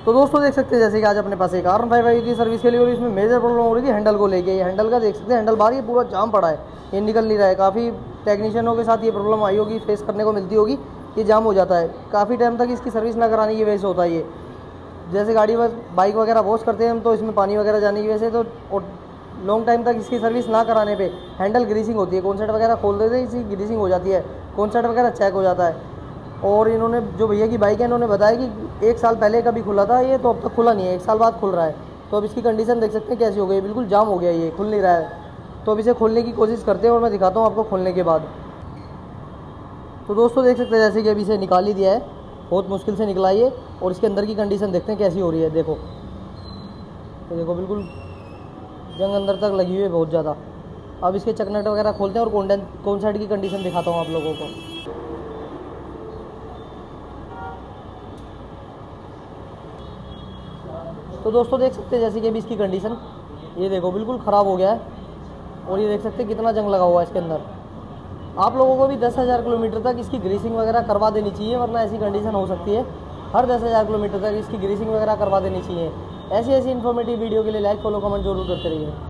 तो दोस्तों देख सकते हैं जैसे कि आज अपने पास एक R15 आई थी सर्विस के लिए, और इसमें मेजर प्रॉब्लम हो रही थी हैंडल को लेके। ये हैंडल का देख सकते हैं, हैंडल बार ये पूरा जाम पड़ा है, ये निकल नहीं रहा है। काफ़ी टेक्नीशियनों के साथ ये प्रॉब्लम आई होगी, फेस करने को मिलती होगी, ये जाम हो जाता है। काफ़ी टाइम तक इसकी सर्विस ना कराने की वजह से होता है ये। जैसे गाड़ी बाइक वगैरह वॉश करते हैं हम, तो इसमें पानी वगैरह जाने की वजह से, तो लॉन्ग टाइम तक इसकी सर्विस ना कराने पे हैंडल ग्रीसिंग होती है। कॉन्सेट वगैरह खोल देते हैं, इसकी ग्रीसिंग हो जाती है, कॉन्सेट वगैरह चेक हो जाता है। और इन्होंने जो भैया की बाइक है, इन्होंने बताया कि 1 साल पहले कभी खुला था ये, तो अब तक खुला नहीं है, 1 साल बाद खुल रहा है। तो अब इसकी कंडीशन देख सकते हैं कैसी हो गई, बिल्कुल जाम हो गया, ये खुल नहीं रहा है। तो अब इसे खोलने की कोशिश करते हैं और मैं दिखाता हूँ आपको खोलने के बाद। तो दोस्तों देख सकते हैं जैसे कि अभी इसे निकाल ही दिया है, बहुत मुश्किल से निकला ये। और इसके अंदर की कंडीशन देखते हैं कैसी हो रही है। देखो तो देखो बिल्कुल जंग अंदर तक लगी हुई है बहुत ज़्यादा। अब इसके चकनट वगैरह खोलते हैं और कॉन्सेट की कंडीशन दिखाता हूँ आप लोगों को। तो दोस्तों देख सकते हैं जैसे कि अभी इसकी कंडीशन, ये देखो बिल्कुल ख़राब हो गया है। और ये देख सकते हैं कितना जंग लगा हुआ है इसके अंदर। आप लोगों को भी 10,000 किलोमीटर तक इसकी ग्रीसिंग वगैरह करवा देनी चाहिए, वरना ऐसी कंडीशन हो सकती है। हर 10,000 किलोमीटर तक इसकी ग्रीसिंग वगैरह करवा देनी चाहिए। ऐसी ऐसी इन्फॉर्मेटिव वीडियो के लिए लाइक फॉलो कमेंट जरूर करते रहिए।